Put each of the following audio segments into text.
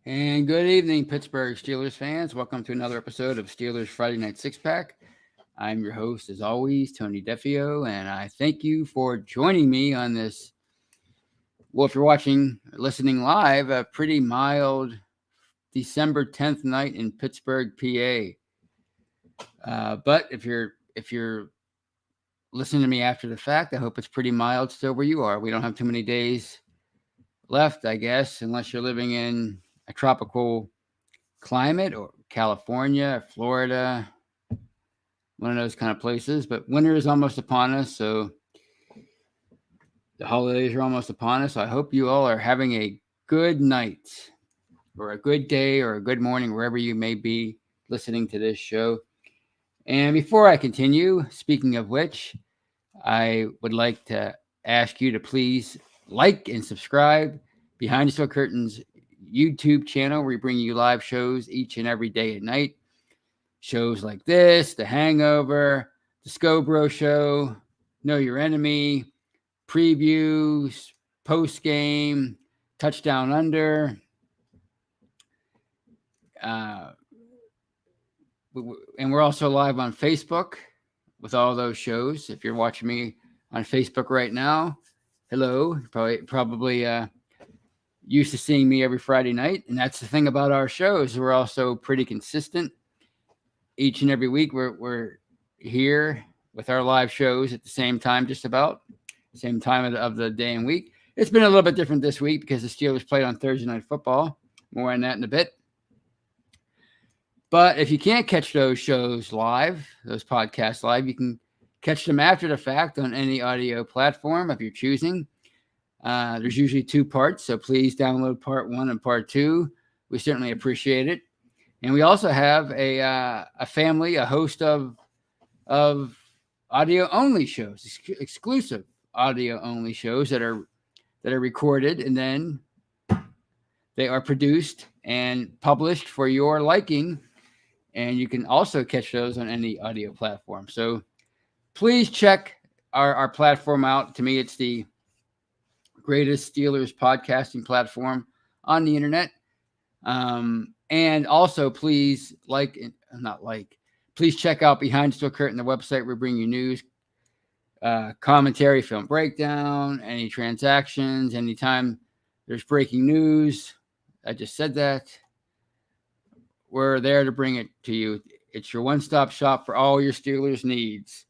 And good evening, Pittsburgh Steelers fans. Welcome to another episode of Steelers Friday Night Six Pack. I'm your host, as always, Tony Defio, and I thank you for joining me on this. Well, if you're watching, or listening live, a pretty mild December 10th night in Pittsburgh, PA. But if you're listening to me after the fact, I hope it's pretty mild still where you are. We don't have too many days left, I guess, unless you're living in a tropical climate or California, Florida, one of those kind of places. But winter is almost upon us, so the holidays are almost upon us. So I hope you all are having a good night or a good day or a good morning, wherever you may be listening to this show. And before I continue, speaking of which, I would like to ask you to please like and subscribe Behind the Steel Curtains YouTube channel, where we bring you live shows each and every day at night. Shows like this, The Hangover, The Scobro Show, Know Your Enemy, previews, post game, Touchdown Under. And we're also live on Facebook with all those shows. If you're watching me on Facebook right now, hello. Probably used to seeing me every Friday night. And that's the thing about our shows. We're also pretty consistent. Each and every week we're here with our live shows at the same time, just about same time of the day and week. It's been a little bit different this week because the Steelers played on Thursday Night Football. More on that in a bit. But if you can't catch those shows live, those podcasts live, you can catch them after the fact on any audio platform of your choosing. There's usually two parts, so please download part 1 and part 2. We certainly appreciate it. And we also have a family, a host of audio-only shows, exclusive audio-only shows that are recorded, and then they are produced and published for your liking. And you can also catch those on any audio platform. So please check our platform out. To me, it's the greatest Steelers podcasting platform on the internet. And also, please please check out Behind the Steel Curtain, the website. We bring you news, commentary, film breakdown, any transactions, anytime there's breaking news. I just said that. We're there to bring it to you. It's your one-stop shop for all your Steelers needs.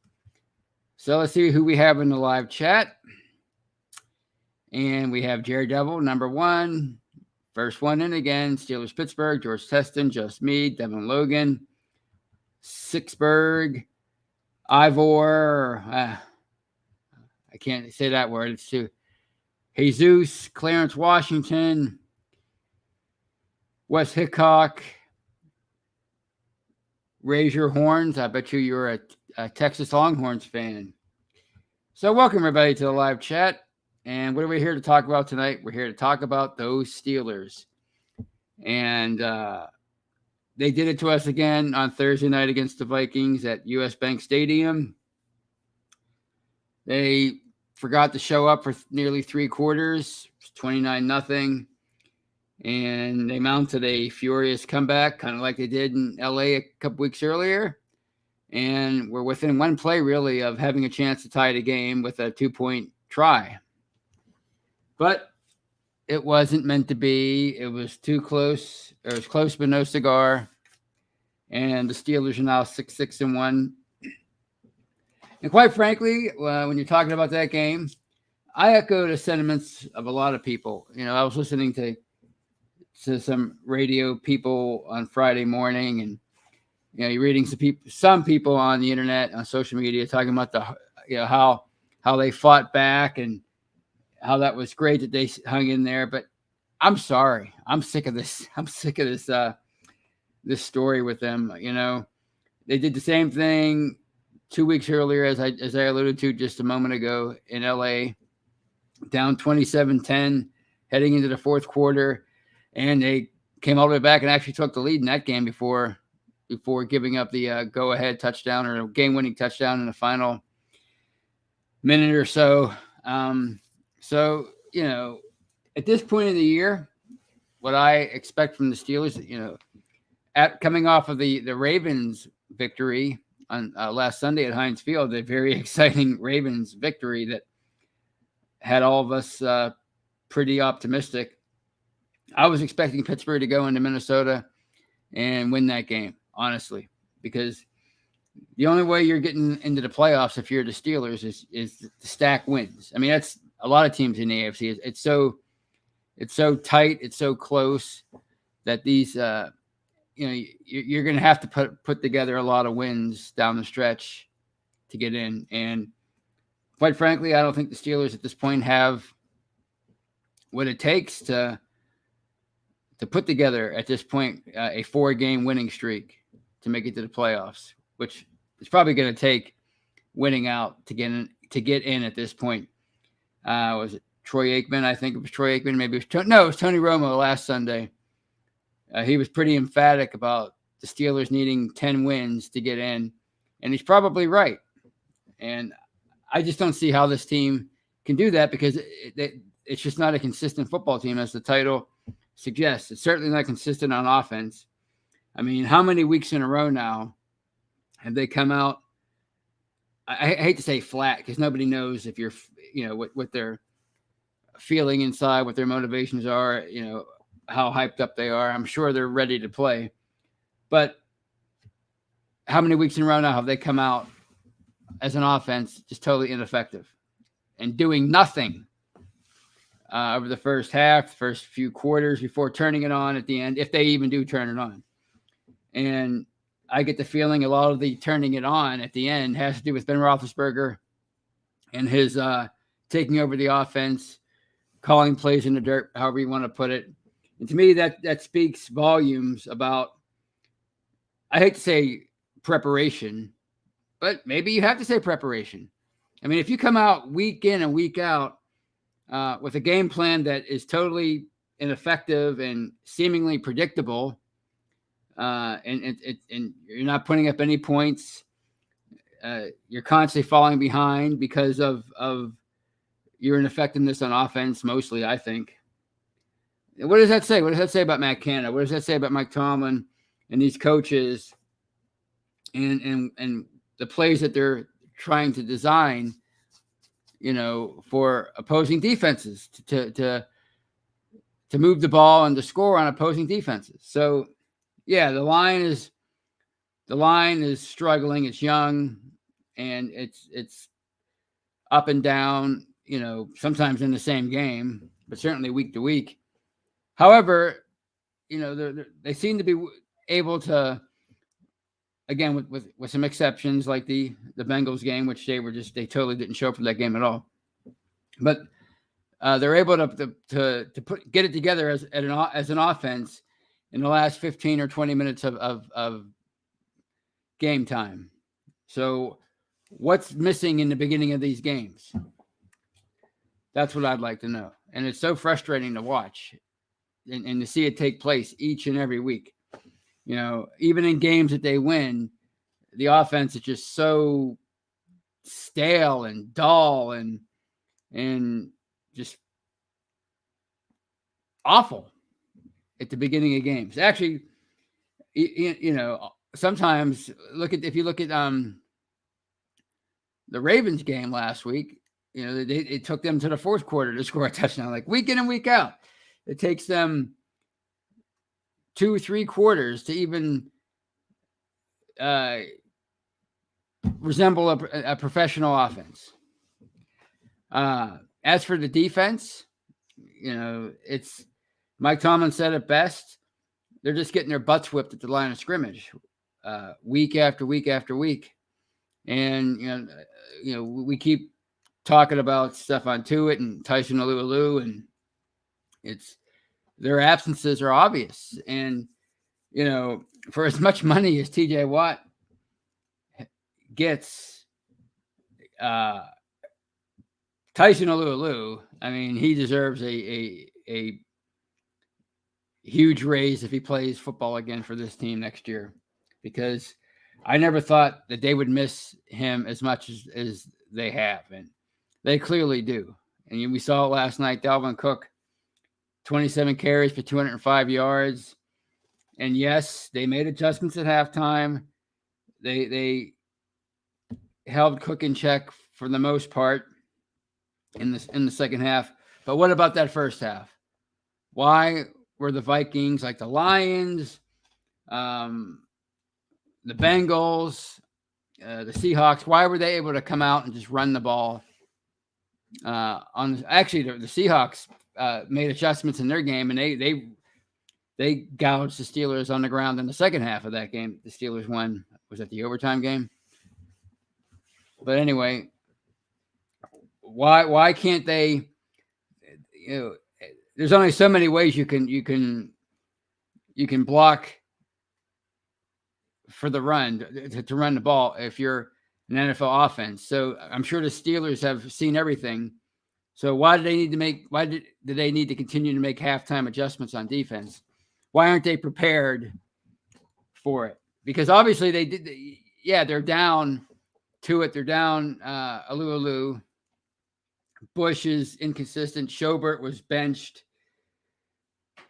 So let's see who we have in the live chat. And we have Jerry Devil, number 1. First one in again. Steelers Pittsburgh, George Teston, Just Me, Devin Logan, Sixburg, Ivor. I can't say that word. It's too. Jesus, Clarence Washington, Wes Hickok. Raise your horns. I bet you're a Texas Longhorns fan. So welcome, everybody, to the live chat. And what are we here to talk about tonight? We're here to talk about those Steelers. And they did it to us again on Thursday night against the Vikings at US Bank Stadium. They forgot to show up for nearly 3 quarters, 29-0. And they mounted a furious comeback, kind of like they did in LA a couple weeks earlier. And we're within one play, really, of having a chance to tie the game with a 2-point try. But it wasn't meant to be. It was too close. It was close, but no cigar. And the Steelers are now 6-1. And quite frankly, when you're talking about that game, I echo the sentiments of a lot of people. You know, I was listening to some radio people on Friday morning, and you're reading some people on the internet, on social media, talking about how they fought back and how that was great that they hung in there. But I'm sorry, I'm sick of this. I'm sick of this story with them. They did the same thing 2 weeks earlier, as I alluded to just a moment ago, in LA, down 27-10, heading into the fourth quarter. And they came all the way back and actually took the lead in that game before giving up the go-ahead touchdown or game-winning touchdown in the final minute or so. So, at this point of the year, what I expect from the Steelers. At coming off of the Ravens victory on last Sunday at Heinz Field, a very exciting Ravens victory that had all of us pretty optimistic. I was expecting Pittsburgh to go into Minnesota and win that game, honestly, because the only way you're getting into the playoffs if you're the Steelers is to stack wins. I mean, that's a lot of teams in the AFC. It's so tight, it's so close that these you're going to have to put together a lot of wins down the stretch to get in. And quite frankly, I don't think the Steelers at this point have what it takes to put together at this point a 4-game winning streak to make it to the playoffs, which is probably going to take winning out to get in at this point. Was it Troy Aikman? I think it was Troy Aikman. Maybe it was Tony Romo last Sunday. He was pretty emphatic about the Steelers needing 10 wins to get in, and he's probably right. And I just don't see how this team can do that because it's just not a consistent football team, as the title suggests. It's certainly not consistent on offense. I mean, how many weeks in a row now have they come out? I hate to say flat because nobody knows if you're, what they're feeling inside, what their motivations are, how hyped up they are. I'm sure they're ready to play. But how many weeks in a row now have they come out as an offense just totally ineffective and doing nothing over the first half, first few quarters before turning it on at the end, if they even do turn it on? And I get the feeling a lot of the turning it on at the end has to do with Ben Roethlisberger and his taking over the offense, calling plays in the dirt, however you want to put it. And to me, that speaks volumes about, I hate to say preparation, but maybe you have to say preparation. I mean, if you come out week in and week out with a game plan that is totally ineffective and seemingly predictable, and you're not putting up any points, you're constantly falling behind because of your ineffectiveness on offense, mostly, I think. What does that say? What does that say about Matt Canada? What does that say about Mike Tomlin and these coaches and the plays that they're trying to design, for opposing defenses to move the ball and to score on opposing defenses? So, yeah, the line is struggling. It's young and it's up and down, sometimes in the same game, but certainly week to week. However, they seem to be able to, again, with some exceptions like the Bengals game, which they totally didn't show up for that game at all. But they're able to get it together as an offense in the last 15 or 20 minutes of game time. So what's missing in the beginning of these games? That's what I'd like to know. And it's so frustrating to watch and to see it take place each and every week. Even in games that they win, the offense is just so stale and dull and just awful at the beginning of games. Actually, sometimes if you look at the Ravens game last week, it took them to the fourth quarter to score a touchdown, like week in and week out. It takes them 2-3 quarters to even resemble a professional offense. As for the defense, it's Mike Tomlin said it best. They're just getting their butts whipped at the line of scrimmage week after week after week. And, we keep talking about Stephon Tuitt and Tyson Alualu, and their absences are obvious. And, for as much money as TJ Watt gets, Tyson Alualu, I mean, he deserves a huge raise if he plays football again for this team next year, because I never thought that they would miss him as much as they have, and they clearly do. And we saw it last night. Dalvin Cook 27 carries for 205 yards. And yes, they made adjustments at halftime. They held Cook in check for the most part in the second half. But what about that first half? Why were the Vikings, like the Lions, the Bengals, the Seahawks, why were they able to come out and just run the ball? Actually, the Seahawks made adjustments in their game, and they gouged the Steelers on the ground in the second half of that game. The Steelers won. Was that the overtime game? But anyway, why can't they? There's only so many ways you can block for the run to run the ball if you're an NFL offense. So I'm sure the Steelers have seen everything. So why do they need to continue to make halftime adjustments on defense? Why aren't they prepared for it? Because obviously they did. They're down to it. They're down Alu. Bush is inconsistent. Schobert was benched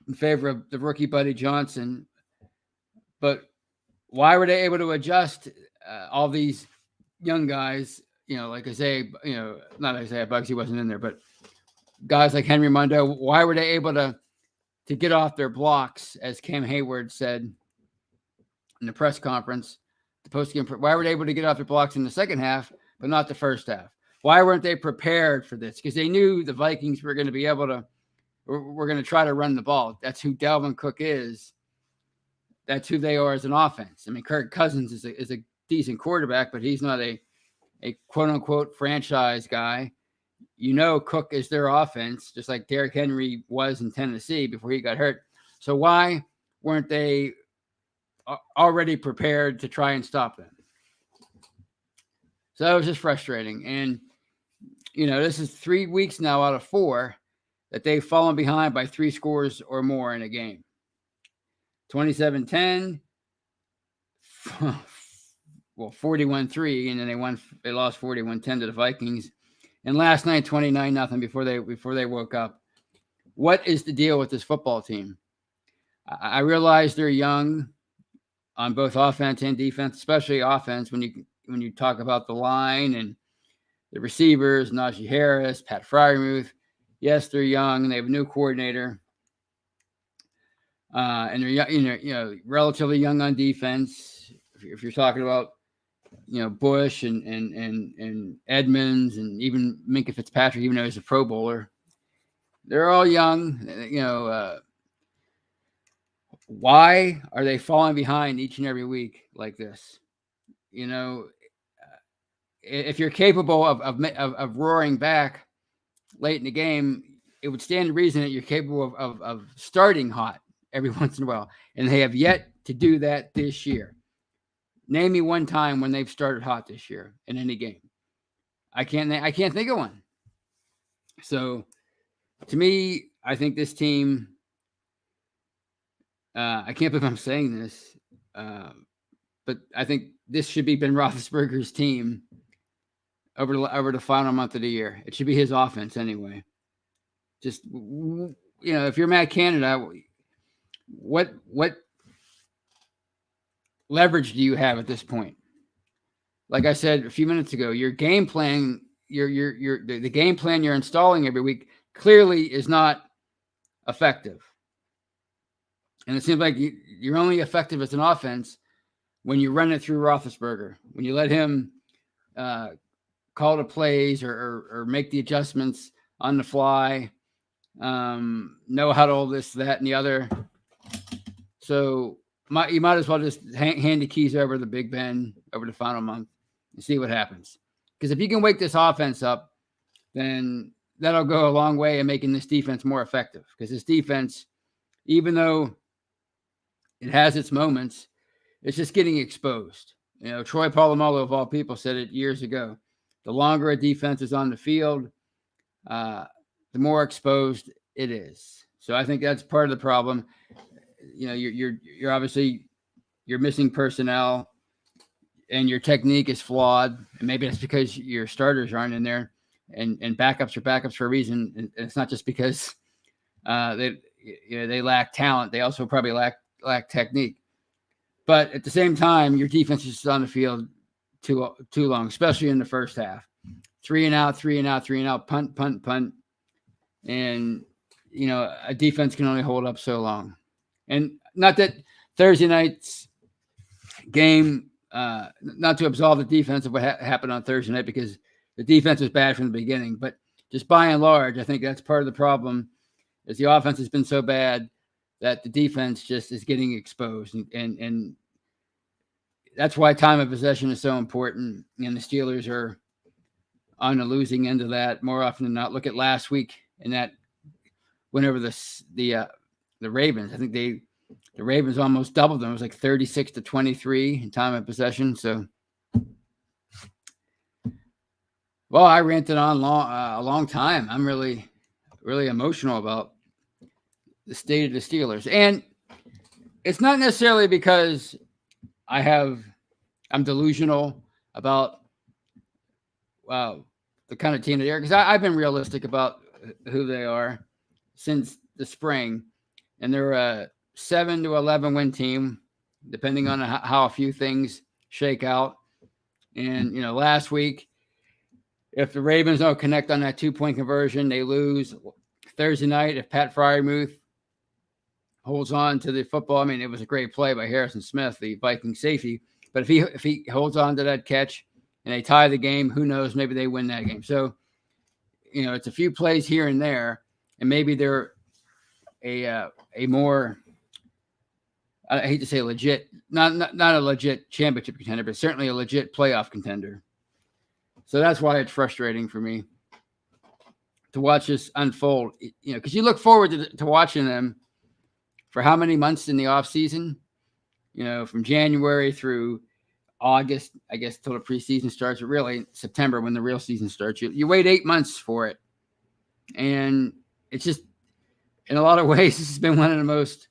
in favor of the rookie Buddy Johnson. But why were they able to adjust all these young guys? Like Isaiah, not Isaiah Bugs, he wasn't in there, but guys like Henry Mondo, why were they able to get off their blocks, as Cam Hayward said in the press conference, the post-game? Why were they able to get off their blocks in the second half, but not the first half? Why weren't they prepared for this? Because they knew the Vikings were going to be able to, we're going to try to run the ball. That's who Dalvin Cook is. That's who they are as an offense. I mean, Kirk Cousins is a decent quarterback, but he's not a quote-unquote franchise guy. Cook is their offense, just like Derrick Henry was in Tennessee before he got hurt. So why weren't they already prepared to try and stop them? So that was just frustrating. And, this is 3 weeks now out of 4 that they've fallen behind by 3 scores or more in a game. 27-10, 41-3, and then they lost 41-10 to the Vikings. And last night, 29-0 before they woke up. What is the deal with this football team? I realize they're young on both offense and defense, especially offense when you talk about the line and the receivers, Najee Harris, Pat Freiermuth. Yes, they're young and they have a new coordinator. And they're relatively young on defense. If you're talking about Bush and Edmonds and even Minkah Fitzpatrick, even though he's a Pro Bowler, they're all young. Why are they falling behind each and every week like this? If you're capable of roaring back late in the game, it would stand to reason that you're capable of starting hot every once in a while. And they have yet to do that this year. Name me one time when they've started hot this year in any game. I can't think of one. So to me, I think this team, I can't believe I'm saying this, but I think this should be Ben Roethlisberger's team over the final month of the year. It should be his offense anyway. Just, if you're Matt Canada, what leverage do you have at this point? Like I said a few minutes ago, your game plan, the game plan you're installing every week clearly is not effective. And it seems like you're only effective as an offense when you run it through Roethlisberger, when you let him call the plays or make the adjustments on the fly, know how to all this, that, and the other. So you might as well just hand the keys over to Big Ben over the final month and see what happens. Because if you can wake this offense up, then that'll go a long way in making this defense more effective. Because this defense, even though it has its moments, it's just getting exposed. Troy Polamalu, of all people, said it years ago. The longer a defense is on the field, the more exposed it is. So I think that's part of the problem. You're obviously missing personnel, and your technique is flawed. And maybe that's because your starters aren't in there, and backups are backups for a reason. And it's not just because They lack talent. They also probably lack technique. But at the same time, your defense is on the field too long, especially in the first half. 3 and out, 3 and out, 3 and out, punt, punt, punt. And, a defense can only hold up so long. And not that Thursday night's game, not to absolve the defense of what happened on Thursday night, because the defense was bad from the beginning. But just by and large, I think that's part of the problem, is the offense has been so bad that the defense just is getting exposed. And that's why time of possession is so important. And the Steelers are on the losing end of that more often than not. Look at last week in that win over the Ravens. I think the Ravens almost doubled them. It was like 36-23 in time of possession. So, well, I ranted on a long time. I'm really, really emotional about the state of the Steelers. And it's not necessarily because I'm delusional about the kind of team they are, because I've been realistic about who they are since the spring, and they're a 7-11 win team, depending on how a few things shake out. And last week, if the Ravens don't connect on that 2-point conversion, they lose. Thursday night, if Pat Freiermuth holds on to the football, I mean, it was a great play by Harrison Smith, the Viking safety. But if he holds on to that catch and they tie the game, who knows? Maybe they win that game. So, it's a few plays here and there, and maybe they're a more, I hate to say legit, not a legit championship contender, but certainly a legit playoff contender. So that's why it's frustrating for me to watch this unfold, because you look forward to watching them for how many months in the off season, from January through August, I guess, till the preseason starts, or really September when the real season starts. You wait 8 months for it. And it's just, in a lot of ways, this has been one of the most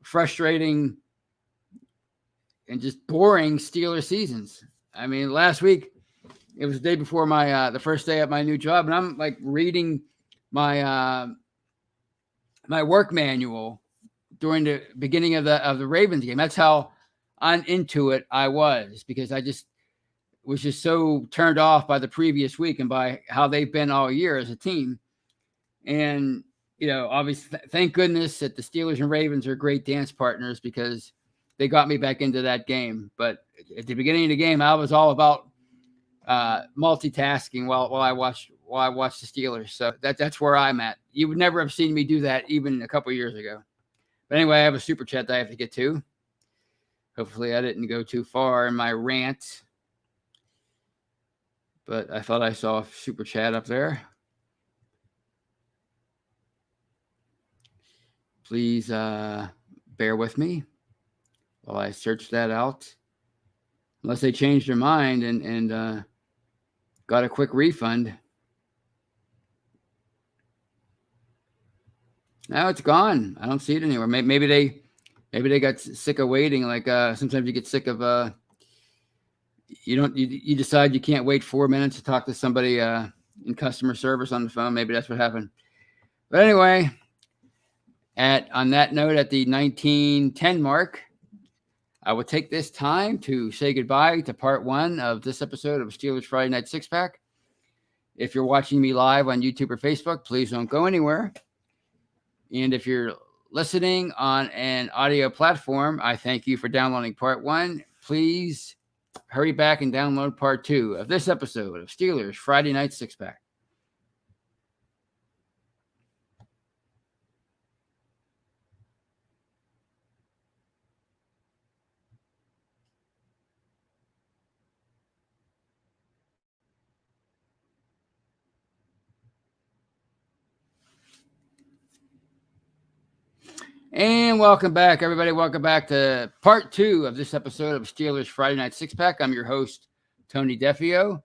frustrating and just boring Steeler seasons. I mean, last week, it was the day before the first day at my new job, and I'm like reading my my work manual during the beginning of the Ravens game. That's how into it I was, because I just was just so turned off by the previous week and by how they've been all year as a team. And, obviously, thank goodness that the Steelers and Ravens are great dance partners, because they got me back into that game. But at the beginning of the game, I was all about multitasking while I watched the Steelers. So that's where I'm at. You would never have seen me do that even a couple years ago. But anyway, I have a super chat that I have to get to. Hopefully I didn't go too far in my rant, but I thought I saw a super chat up there. Please bear with me while I search that out. Unless they changed their mind and got a quick refund. Now it's gone. I don't see it anywhere. Maybe they got sick of waiting. Like sometimes you get sick of you decide you can't wait 4 minutes to talk to somebody in customer service on the phone. Maybe that's what happened. But anyway, on that note, at the 19:10 mark, I will take this time to say goodbye to part 1 of this episode of Steelers Friday Night Six Pack. If you're watching me live on YouTube or Facebook, please don't go anywhere. And if you're listening on an audio platform, I thank you for downloading part 1. Please hurry back and download part 2 of this episode of Steelers Friday Night Six Pack. And welcome back, everybody. Welcome back to part 2 of this episode of Steelers Friday Night Six Pack. I'm your host, Tony Defio,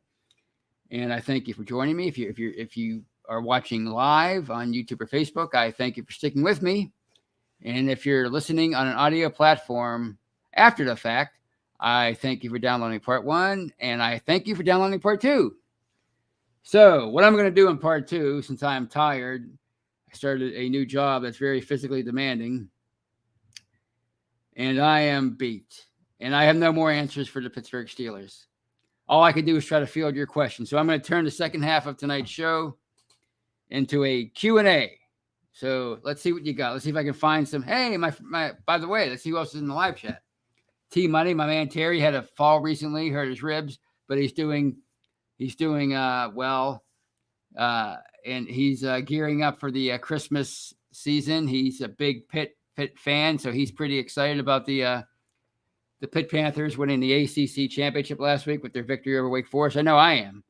and I thank you for joining me. If you are watching live on YouTube or Facebook, I thank you for sticking with me. And if you're listening on an audio platform after the fact, I thank you for downloading part 1, and I thank you for downloading part 2. So what I'm going to do in part 2, since I'm tired, I started a new job that's very physically demanding, and I am beat. And I have no more answers for the Pittsburgh Steelers. All I can do is try to field your questions. So I'm going to turn the second half of tonight's show into a Q&A. So let's see what you got. Let's see if I can find some. Hey, by the way, let's see who else is in the live chat. T Money, my man Terry had a fall recently, hurt his ribs, but he's doing well. And he's gearing up for the Christmas season. He's a big Pitt fan, so he's pretty excited about the Pitt Panthers winning the ACC championship last week with their victory over Wake Forest. I know I am.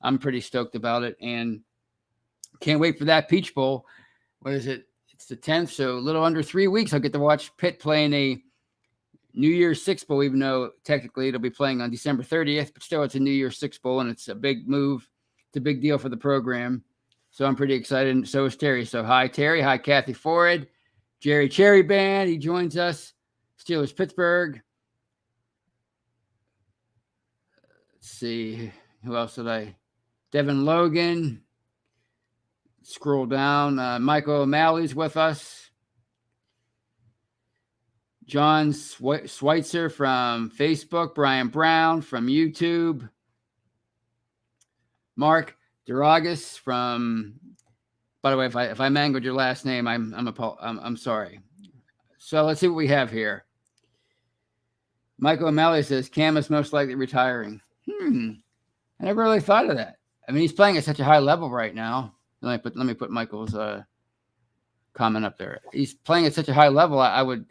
I'm pretty stoked about it, and can't wait for that Peach Bowl. What is it? It's the 10th, so a little under 3 weeks. I'll get to watch Pitt play in a New Year's Six Bowl, even though technically it'll be playing on December 30th, but still it's a New Year's Six Bowl, and it's a big move. It's a big deal for the program. So I'm pretty excited, and so is Terry. So hi, Terry. Hi, Kathy Ford. Jerry Cherry Band, he joins us. Steelers Pittsburgh. Let's see. Who else did I? Devin Logan. Scroll down. Michael O'Malley's with us. John Schweitzer from Facebook. Brian Brown from YouTube. Mark Duragas from. By the way, if I mangled your last name, I'm sorry. So let's see what we have here. Michael O'Malley says Cam is most likely retiring. I never really thought of that. I mean, he's playing at such a high level right now. Let me put Michael's comment up there. He's playing at such a high level. I would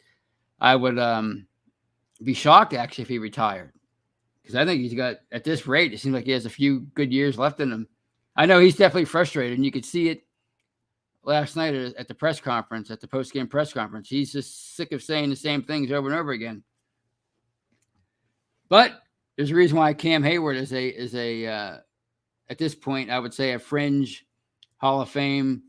be shocked actually if he retired, because I think he's got, at this rate, it seems like he has a few good years left in him. I know he's definitely frustrated, and you could see it last night at the press conference, at the post-game press conference. He's just sick of saying the same things over and over again. But there's a reason why Cam Hayward is a at this point, I would say, a fringe Hall of Fame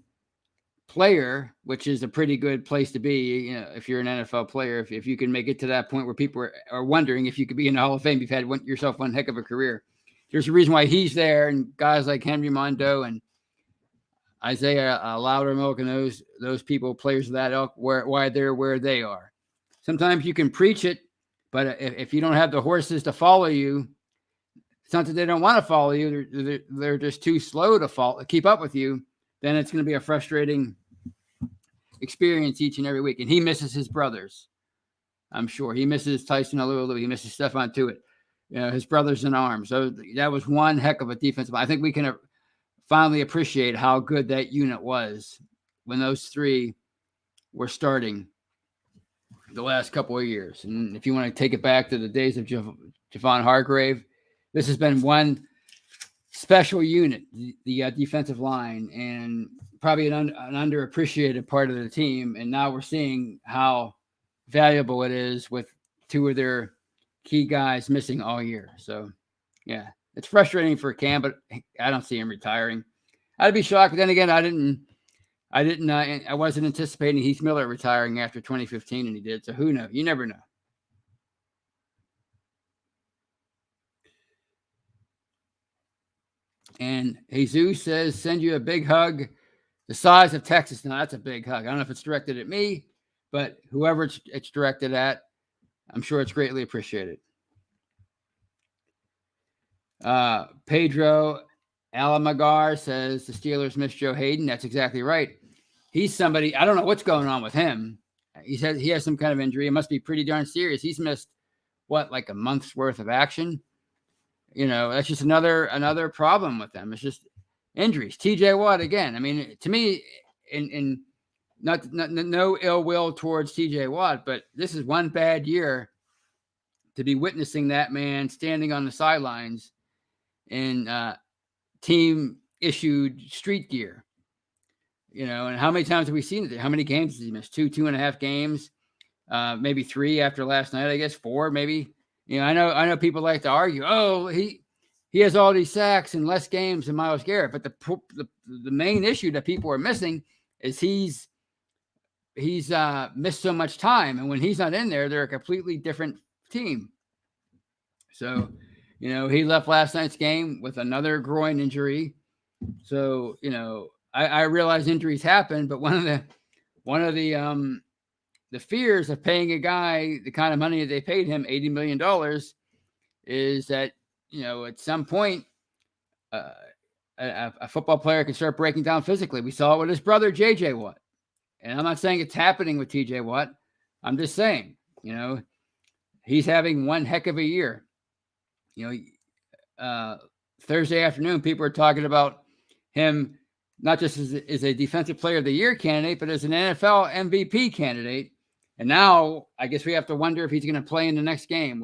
player, which is a pretty good place to be. You know, if you're an NFL player, if you can make it to that point where people are wondering if you could be in the Hall of Fame, you've had yourself one heck of a career. There's a reason why he's there, and guys like Henry Mondo and Isaiah Loudermilk and those people, players of that ilk, why they're where they are. Sometimes you can preach it, but if you don't have the horses to follow you, it's not that they don't want to follow you. They're just too slow to keep up with you. Then it's going to be a frustrating experience each and every week. And he misses his brothers. I'm sure he misses Tyson Alualu. He misses Stephon Tuitt. You know, his brothers in arms. So that was one heck of a defensive. I think we can finally appreciate how good that unit was when those three were starting the last couple of years. And if you want to take it back to the days of Javon Hargrave, this has been one special unit, the defensive line, and probably an underappreciated part of the team. And now we're seeing how valuable it is with two of their key guys missing all year. So, yeah, it's frustrating for Cam, but I don't see him retiring. I'd be shocked. But then again, I wasn't anticipating Heath Miller retiring after 2015, and he did. So who knows? You never know. And Jesus says, send you a big hug the size of Texas. Now, that's a big hug. I don't know if it's directed at me, but whoever it's directed at, I'm sure it's greatly appreciated. Pedro Alamagar says the Steelers miss Joe Hayden. That's exactly right. He's somebody, I don't know what's going on with him. He says he has some kind of injury. It must be pretty darn serious. He's missed, like a month's worth of action? You know, that's just another problem with them. It's just injuries. TJ Watt again. I mean, to me, in no ill will towards TJ Watt, but this is one bad year to be witnessing that man standing on the sidelines in team issued street gear. You know, and how many times have we seen it? How many games did he miss? 2.5 games, maybe 3 after last night. I guess 4, maybe. You know, I know people like to argue, oh, he has all these sacks and less games than Myles Garrett. But the main issue that people are missing is he's missed so much time. And when he's not in there, they're a completely different team. So, you know, he left last night's game with another groin injury. So, you know, I realize injuries happen, but one of the fears of paying a guy the kind of money that they paid him, $80 million, is that, at some point, uh, a football player can start breaking down physically. We saw it with his brother, J.J. Watt. And I'm not saying it's happening with T.J. Watt. I'm just saying, he's having one heck of a year. Thursday afternoon, people are talking about him not just as a defensive player of the year candidate, but as an NFL MVP candidate. And now I guess we have to wonder if he's going to play in the next game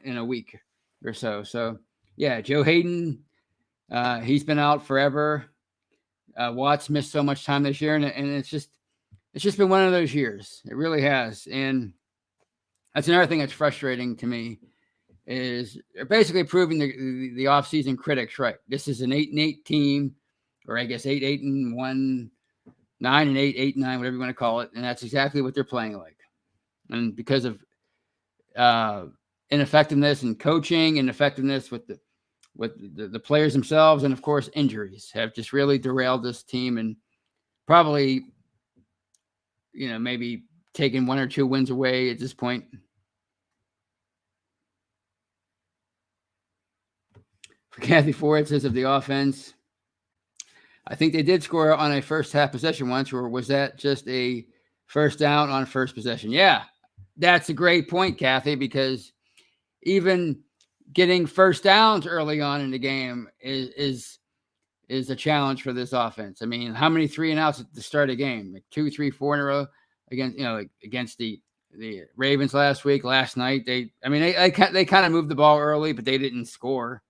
in a week or so. So, yeah, Joe Hayden, he's been out forever. Watt's missed so much time this year, and it's just been one of those years. It really has. And that's another thing that's frustrating to me, is they're basically proving the offseason critics right. This is an 8-8 team, or I guess 8-8-1, 9-8, 8-9, whatever you want to call it. And that's exactly what they're playing like. And because of ineffectiveness in coaching, ineffectiveness with the players themselves, and of course injuries have just really derailed this team, and probably, maybe taking one or two wins away at this point. For Kathy Ford, says of the offense, I think they did score on a first half possession once, or was that just a first down on first possession? Yeah, that's a great point, Kathy, because even getting first downs early on in the game is a challenge for this offense. I mean, how many 3-and-outs at the start of the game? Like 2, 3, 4 in a row against the Ravens last week, last night. They kind of moved the ball early, but they didn't score.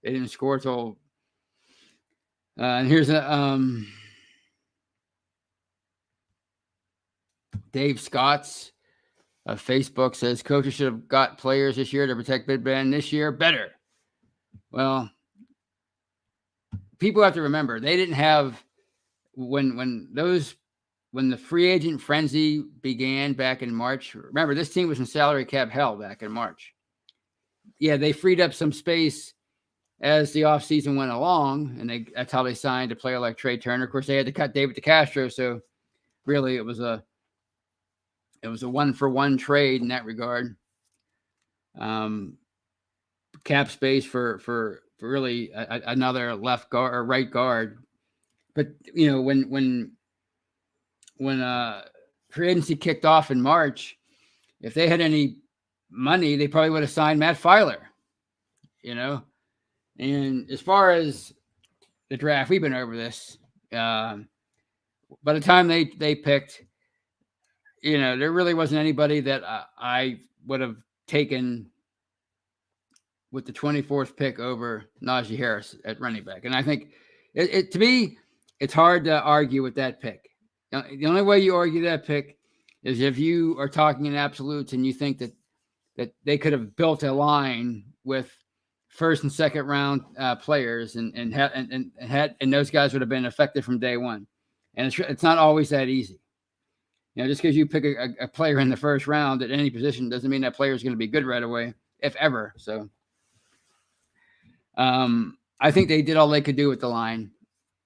They didn't score till. And here's Dave Scott's of Facebook says coaches should have got players this year to protect Big Ben this year better. Well, people have to remember they didn't have when the free agent frenzy began back in March. Remember, this team was in salary cap hell back in March. Yeah, they freed up some space as the offseason went along, and that's how they signed a player like Trey Turner. Of course, they had to cut David DeCastro, so really it was a 1-for-1 trade in that regard. Cap space for really another left guard or right guard. But when free agency kicked off in March, if they had any money, they probably would have signed Matt Filer. And as far as the draft, we've been over this. By the time they picked, there really wasn't anybody that I would have taken with the 24th pick over Najee Harris at running back. And I think to me, it's hard to argue with that pick. The only way you argue that pick is if you are talking in absolutes and you think that they could have built a line with first and second round players and those guys would have been effective from day one. And it's not always that easy. Just because you pick a player in the first round at any position doesn't mean that player is going to be good right away, if ever. So I think they did all they could do with the line.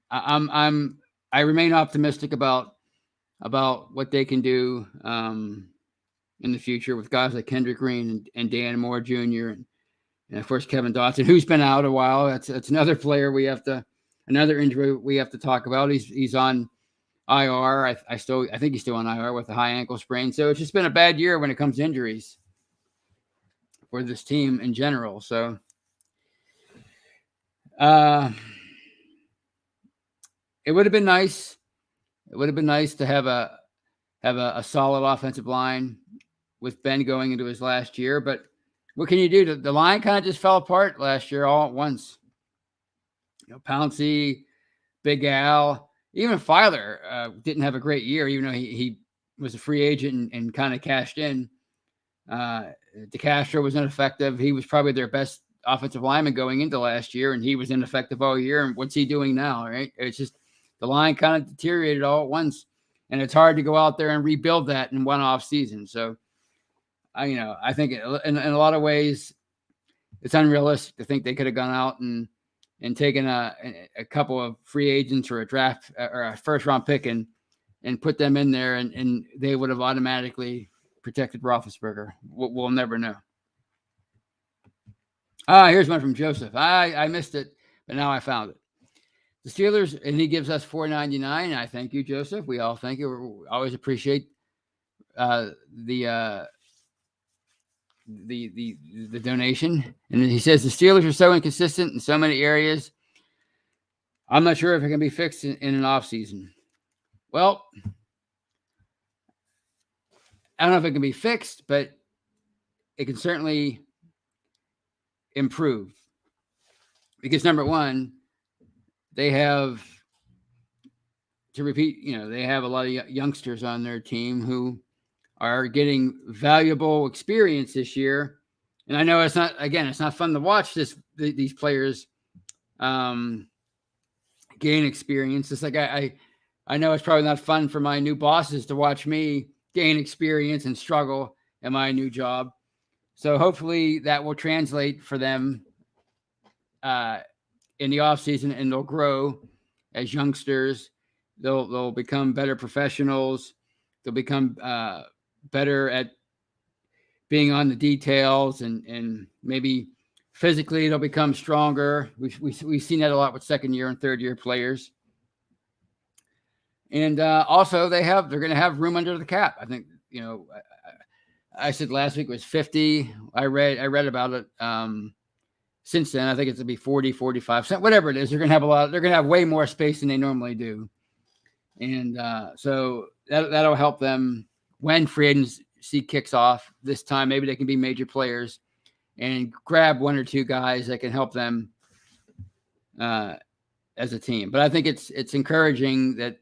I remain optimistic about what they can do in the future with guys like Kendrick Green and Dan Moore Jr. and of course Kevin Dotson, who's been out a while. That's another player another injury we have to talk about. He's on IR. I think he's still on IR with a high ankle sprain. So it's just been a bad year when it comes to injuries for this team in general. So it would have been nice. It would have been nice to have a solid offensive line with Ben going into his last year. But what can you do? The line kind of just fell apart last year all at once. Pouncey, Big Al, even Filer didn't have a great year, even though he was a free agent and kind of cashed in. DeCastro was ineffective. He was probably their best offensive lineman going into last year, and he was ineffective all year. And what's he doing now, right? It's just the line kind of deteriorated all at once, and it's hard to go out there and rebuild that in one off season. So, I think in a lot of ways, it's unrealistic to think they could have gone out and and taken a couple of free agents or a draft or a first round pick and put them in there, and they would have automatically protected Roethlisberger. We'll never know. Here's one from Joseph. I missed it, but now I found it. The Steelers, and he gives us $4.99. I thank you, Joseph. We all thank you. We always appreciate the donation. And he says the Steelers are so inconsistent in so many areas. I'm not sure if it can be fixed in an off season. Well, I don't know if it can be fixed, but it can certainly improve. Because number one, they have, to repeat, they have a lot of youngsters on their team who are getting valuable experience this year. And I know it's not fun to watch these players gain experience. It's like I know it's probably not fun for my new bosses to watch me gain experience and struggle in my new job. So hopefully that will translate for them in the offseason, and they'll grow as youngsters. They'll become better professionals. They'll become better at being on the details, and maybe physically they'll become stronger. We've seen that a lot with second year and third year players. And also they're going to have room under the cap. I think, I said last week was 50. I read about it. Since then, I think it's going to be 40, 45, whatever it is. They're going to have way more space than they normally do. And so that'll help them when free agency kicks off this time. Maybe they can be major players and grab one or two guys that can help them as a team. But I think it's encouraging that,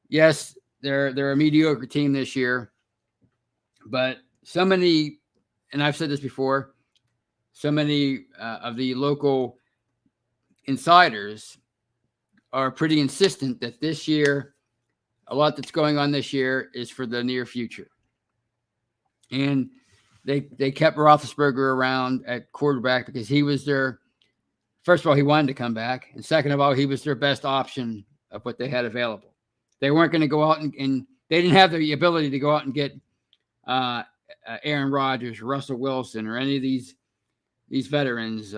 yes, they're a mediocre team this year, but so many, and I've said this before, so many of the local insiders are pretty insistent that this year, a lot that's going on this year is for the near future. And they kept Roethlisberger around at quarterback because he was first of all, he wanted to come back. And second of all, he was their best option of what they had available. They weren't going to go out and they didn't have the ability to go out and get Aaron Rodgers, Russell Wilson, or any of these veterans.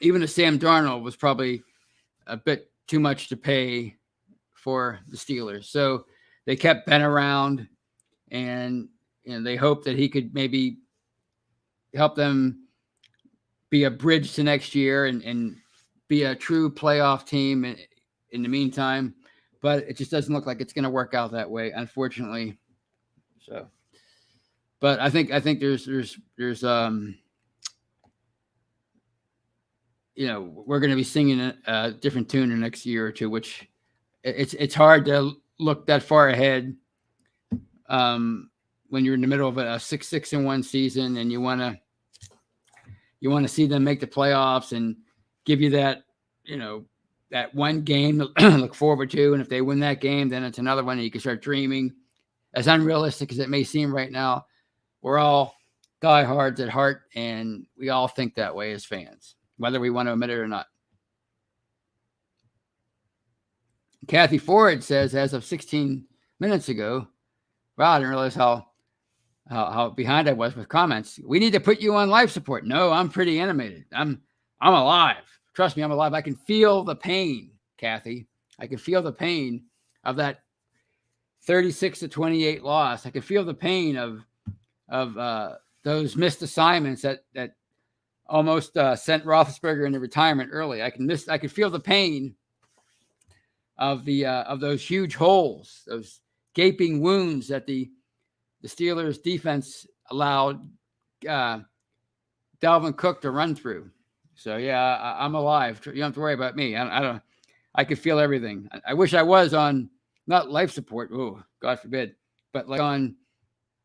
Even a Sam Darnold was probably a bit too much to pay for the Steelers. So they kept Ben around, and they hoped that he could maybe help them be a bridge to next year and be a true playoff team in the meantime. But it just doesn't look like it's going to work out that way, unfortunately. So, but I think there's we're going to be singing a different tune in the next year or two, which it's hard to look that far ahead when you're in the middle of a 6-1 season and you want to see them make the playoffs and give you that, that one game to look forward to. And if they win that game, then it's another one and you can start dreaming. As unrealistic as it may seem right now, we're all diehards at heart, and we all think that way as fans, whether we want to admit it or not. Kathy Ford says, as of 16 minutes ago, wow, I didn't realize how behind I was with comments. We need to put you on life support. No, I'm pretty animated. I'm alive. Trust me, I'm alive. I can feel the pain, Kathy. I can feel the pain of that 36-28 loss. I can feel the pain of those missed assignments that almost sent Roethlisberger into retirement early. I can feel the pain of those huge holes, those gaping wounds that the Steelers defense allowed Dalvin Cook to run through. So yeah, I'm alive. You don't have to worry about me. I could feel everything. I wish I was on not life support. Oh, God forbid, but like on.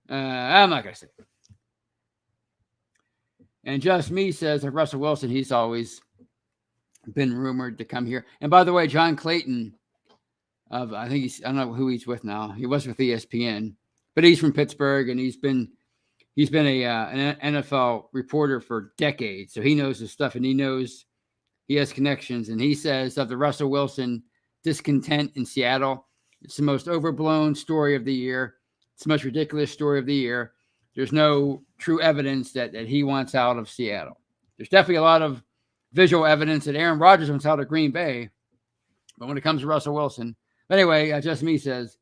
I'm not gonna say it. And Just Me says of Russell Wilson, he's always been rumored to come here. And by the way, John Clayton, I don't know who he's with now. He was with ESPN, but he's from Pittsburgh, and he's been an NFL reporter for decades, so he knows his stuff, and he knows he has connections, and he says of the Russell Wilson discontent in Seattle, it's the most overblown story of the year. It's the most ridiculous story of the year. There's no true evidence that he wants out of Seattle. There's definitely a lot of visual evidence that Aaron Rodgers wants out of Green Bay, but when it comes to Russell Wilson, but anyway, Just Me says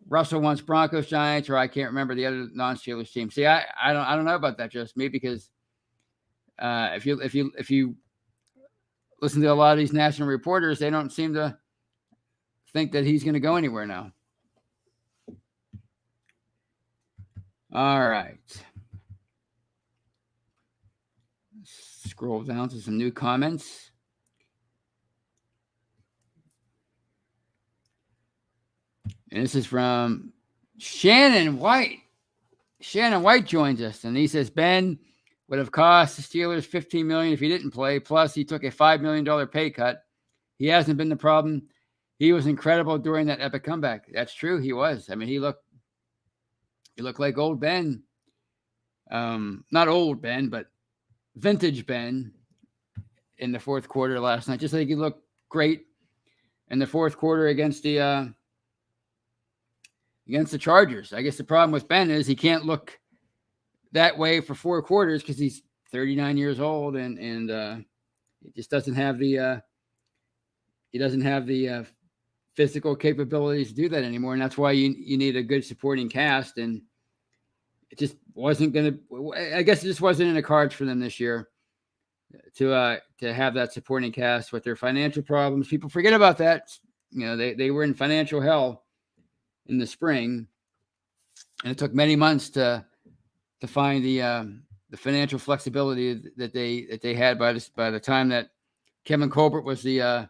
Russell wants Broncos, Giants, or I can't remember the other non-Steelers team. See, I don't know about that, Just Me, because if you listen to a lot of these national reporters, they don't seem to think that he's going to go anywhere now. All right. Scroll down to some new comments. And this is from Shannon White. Shannon White joins us, and he says Ben would have cost the Steelers $15 million if he didn't play. Plus, he took a $5 million pay cut. He hasn't been the problem. He was incredible during that epic comeback. That's true. He was. I mean, he looked like old Ben. Not old Ben, but vintage Ben in the fourth quarter last night. Just like he looked great in the fourth quarter against the Chargers. I guess the problem with Ben is he can't look that way for 4 quarters because he's 39 years old and he just doesn't have the physical capabilities to do that anymore. And that's why you need a good supporting cast. And it just wasn't going to, I guess it just wasn't in the cards for them this year to have that supporting cast with their financial problems. People forget about that. You know, they were in financial hell in the spring, and it took many months to find the financial flexibility that they had by the time that Kevin Colbert was the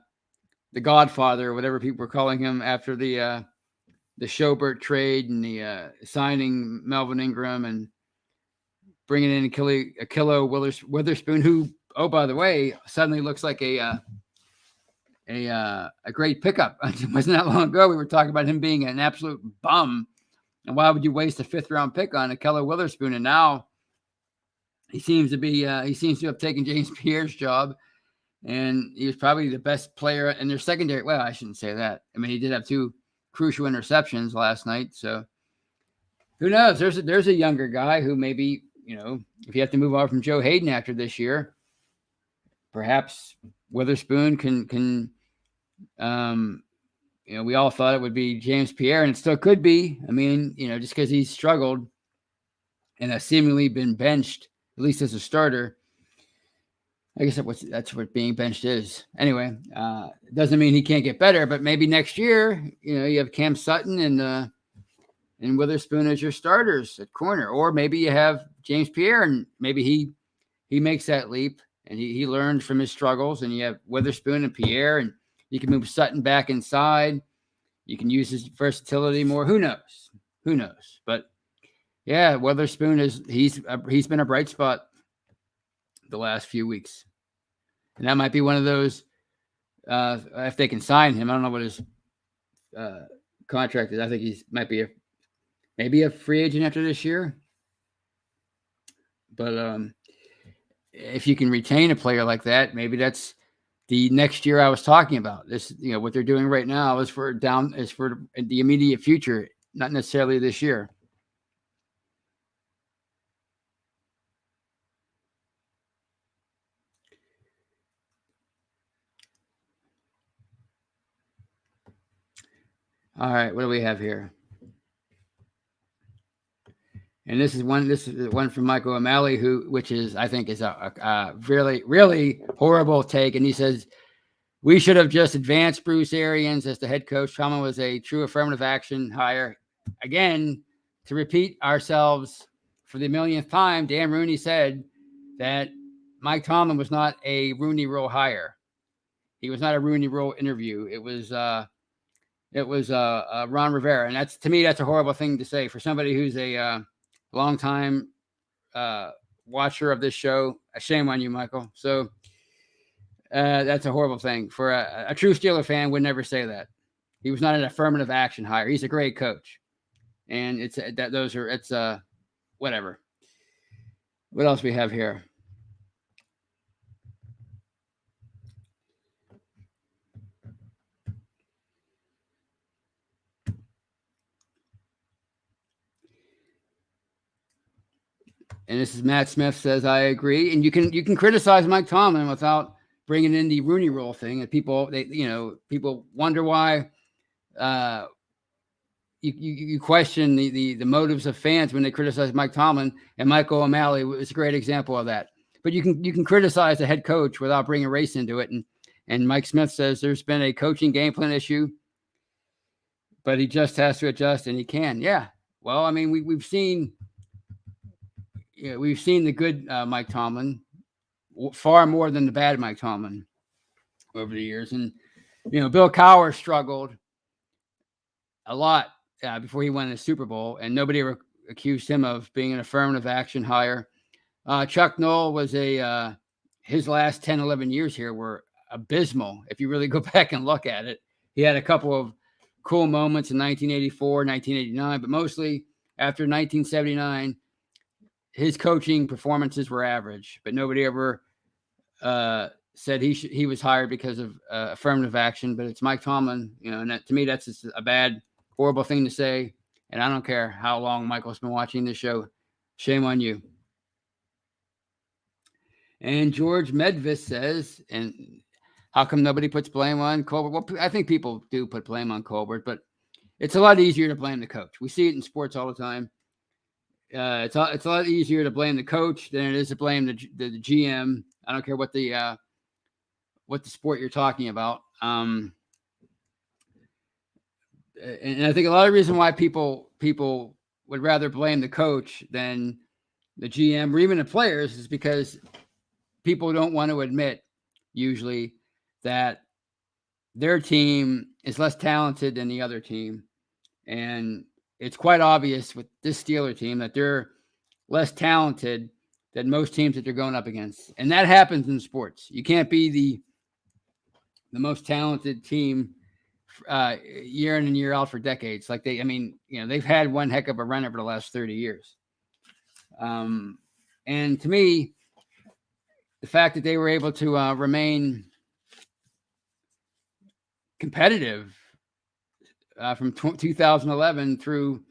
Godfather, or whatever people were calling him after the Schobert trade and the signing Melvin Ingram and bringing in Ahkello Witherspoon, who, oh, by the way, suddenly looks like a great pickup. It wasn't that long ago we were talking about him being an absolute bum, and why would you waste a 5th-round pick on Ahkello Witherspoon? And now he seems to have taken James Pierre's job, and he was probably the best player in their secondary. Well, I shouldn't say that. I mean, he did have 2 crucial interceptions last night, so who knows? There's a younger guy who maybe, if you have to move on from Joe Hayden after this year, perhaps Witherspoon can we all thought it would be James Pierre, and it still could be. I mean, just because he's struggled and has seemingly been benched, at least as a starter. I guess that's what being benched is. Anyway, it doesn't mean he can't get better, but maybe next year, you have Cam Sutton and Witherspoon as your starters at corner, or maybe you have James Pierre and maybe he makes that leap and he learns from his struggles, and you have Witherspoon and Pierre, and you can move Sutton back inside. You can use his versatility more. Who knows? But yeah, Witherspoon he's been a bright spot the last few weeks. And that might be one of those, if they can sign him. I don't know what his contract is. I think he might be maybe a free agent after this year. But if you can retain a player like that, maybe that's the next year I was talking about. This, what they're doing right now is for the immediate future, not necessarily this year. All right, what do we have here? And this is one from Michael O'Malley, which I think is a really, really horrible take. And he says, we should have just advanced Bruce Arians as the head coach. Tomlin was a true affirmative action hire. Again, to repeat ourselves for the millionth time, Dan Rooney said that Mike Tomlin was not a Rooney Rule hire. He was not a Rooney Rule interview. It was Ron Rivera. And to me, that's a horrible thing to say for somebody who's a long-time watcher of this show. Shame on you, Michael. So that's a horrible thing. For a true Steeler fan would never say that. He was not an affirmative action hire. He's a great coach. And it's whatever. What else we have here? And this is Matt Smith says, I agree. And you can criticize Mike Tomlin without bringing in the Rooney Rule thing. And people wonder why you question the motives of fans when they criticize Mike Tomlin. And Michael O'Malley was a great example of that. But you can criticize a head coach without bringing race into it. And Mike Smith says there's been a coaching game plan issue, but he just has to adjust, and he can. Yeah. Well, I mean, we've seen the good Mike Tomlin far more than the bad Mike Tomlin over the years. And, Bill Cowher struggled a lot before he won the Super Bowl, and nobody ever accused him of being an affirmative action hire. Chuck Noll was his last 10, 11 years here were abysmal. If you really go back and look at it, he had a couple of cool moments in 1984, 1989, but mostly after 1979, his coaching performances were average, but nobody ever said he was hired because of affirmative action. But it's Mike Tomlin, and to me, that's just a bad, horrible thing to say. And I don't care how long Michael's been watching this show. Shame on you. And George Medvis says, and how come nobody puts blame on Colbert? Well, I think people do put blame on Colbert, but it's a lot easier to blame the coach. We see it in sports all the time. It's a lot easier to blame the coach than it is to blame the GM. I don't care what the sport you're talking about. And I think a lot of reason why people would rather blame the coach than the GM or even the players is because people don't want to admit usually that their team is less talented than the other team. And it's quite obvious with this Steeler team that they're less talented than most teams that they're going up against. And that happens in sports. You can't be the most talented team year in and year out for decades. Like they've had one heck of a run over the last 30 years. And to me, the fact that they were able to remain competitive from 2011 through,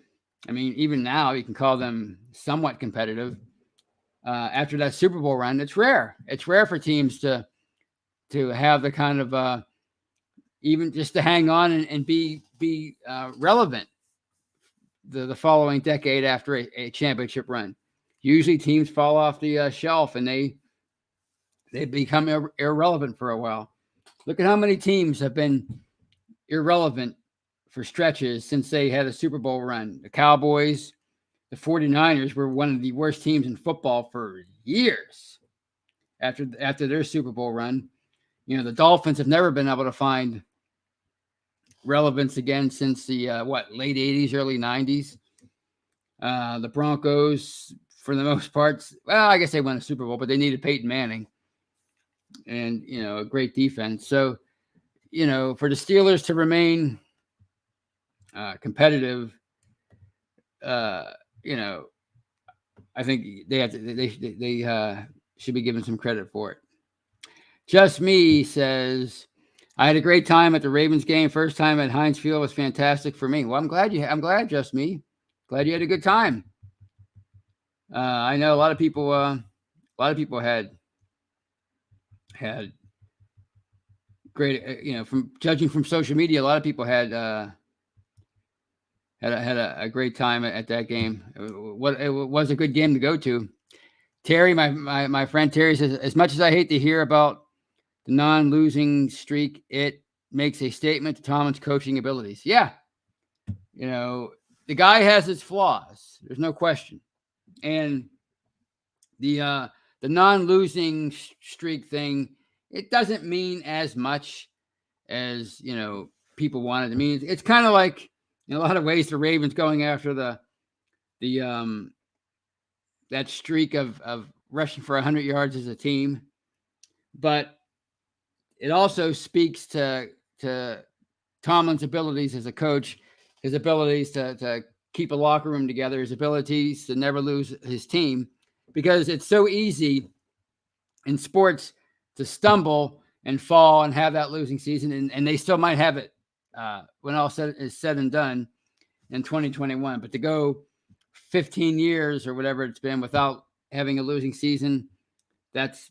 even now you can call them somewhat competitive. After that Super Bowl run, it's rare. It's rare for teams to have the kind of even just to hang on and be relevant the following decade after a championship run. Usually teams fall off the shelf and they become irrelevant for a while. Look at how many teams have been irrelevant for stretches since they had a Super Bowl run. The Cowboys, the 49ers were one of the worst teams in football for years after their Super Bowl run. The Dolphins have never been able to find relevance again since the late 80s, early 90s. The Broncos, for the most part, well, I guess they won a Super Bowl, but they needed Peyton Manning and, a great defense. So, for the Steelers to remain competitive, I think they should be given some credit for it. Just Me says, I had a great time at the Ravens game. First time at Heinz Field was fantastic for me. Well, I'm glad, Just Me. Glad you had a good time. I know a lot of people had great, from judging from social media, a lot of people had a great time at that game. It was a good game to go to. Terry, my friend Terry says, as much as I hate to hear about the non-losing streak, it makes a statement to Tomlin's coaching abilities. Yeah. The guy has his flaws. There's no question. And the non-losing streak thing, it doesn't mean as much as, people wanted. It's kind of like, in a lot of ways, the Ravens going after that streak of rushing for 100 yards as a team. But it also speaks to Tomlin's abilities as a coach, his abilities to keep a locker room together, his abilities to never lose his team, because it's so easy in sports to stumble and fall and have that losing season, and they still might have it when all is said and done in 2021. But to go 15 years or whatever it's been without having a losing season, that's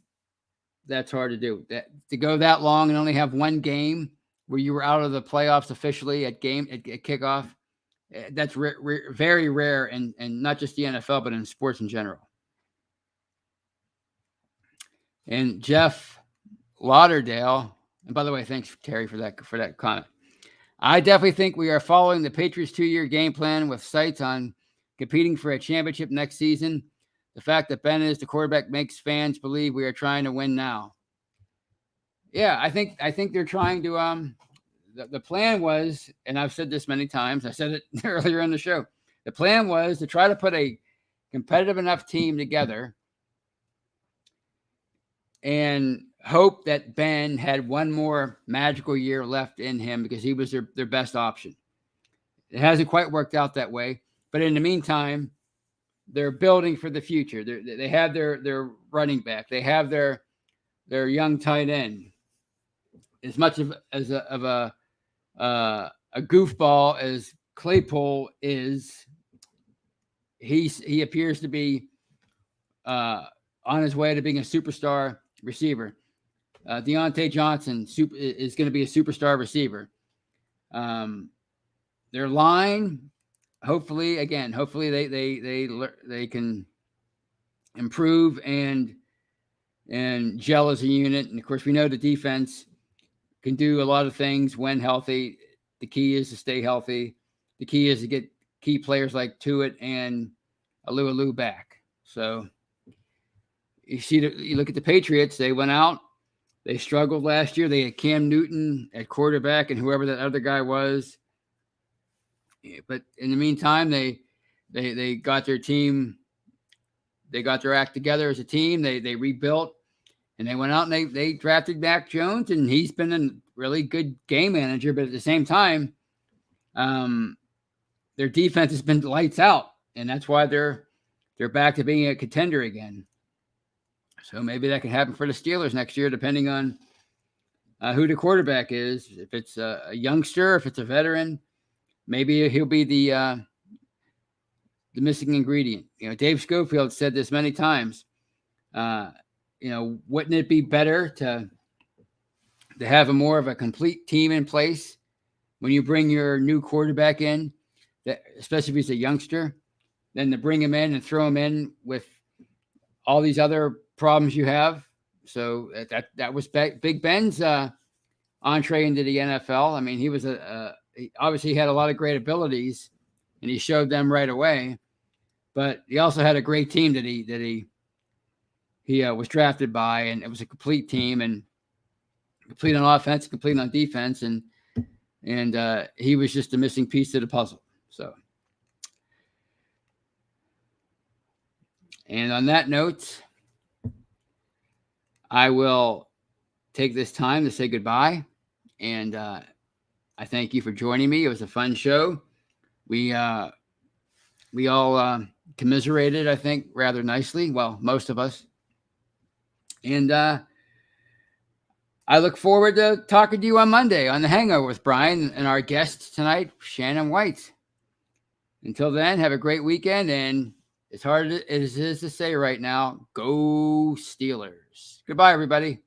hard to do. To go that long and only have one game where you were out of the playoffs officially at kickoff, that's very rare, and not just the NFL, but in sports in general. And Jeff Lauderdale, and by the way, thanks Terry for that comment. I definitely think we are following the Patriots' 2-year game plan with sights on competing for a championship next season. The fact that Ben is the quarterback makes fans believe we are trying to win now. Yeah, I think they're trying to. The plan was, and I've said this many times. I said it earlier in the show. The plan was to try to put a competitive enough team together and hope that Ben had one more magical year left in him because he was their best option. It hasn't quite worked out that way, but in the meantime, they're building for the future. They have their running back. They have their young tight end. As much of a goofball as Claypool is, he appears to be on his way to being a superstar receiver. Deontay Johnson is going to be a superstar receiver. Their line, hopefully they can improve and gel as a unit. And of course, we know the defense can do a lot of things when healthy. The key is to stay healthy. The key is to get key players like Tuitt and Alu back. So you look at the Patriots. They went out. They struggled last year. They had Cam Newton at quarterback and whoever that other guy was. But in the meantime, they got their team. They got their act together as a team. They rebuilt, and they went out and they drafted Mac Jones, and he's been a really good game manager. But at the same time, their defense has been lights out, and that's why they're back to being a contender again. So maybe that can happen for the Steelers next year, depending on who the quarterback is. If it's a youngster, if it's a veteran, maybe he'll be the missing ingredient. Dave Schofield said this many times. Wouldn't it be better to have more of a complete team in place when you bring your new quarterback in, especially if he's a youngster, than to bring him in and throw him in with all these other problems you have? So that was Big Ben's entree into the NFL. I mean, he was he obviously had a lot of great abilities, and he showed them right away. But he also had a great team that he was drafted by, and it was a complete team, and complete on offense, complete on defense, and he was just a missing piece to the puzzle. So, and on that note, I will take this time to say goodbye, and I thank you for joining me. It was a fun show. We all commiserated, I think, rather nicely. Well, most of us. And I look forward to talking to you on Monday on The Hangover with Brian and our guest tonight, Shannon White. Until then, have a great weekend. And as hard as it is to say right now, go Steelers. Goodbye, everybody.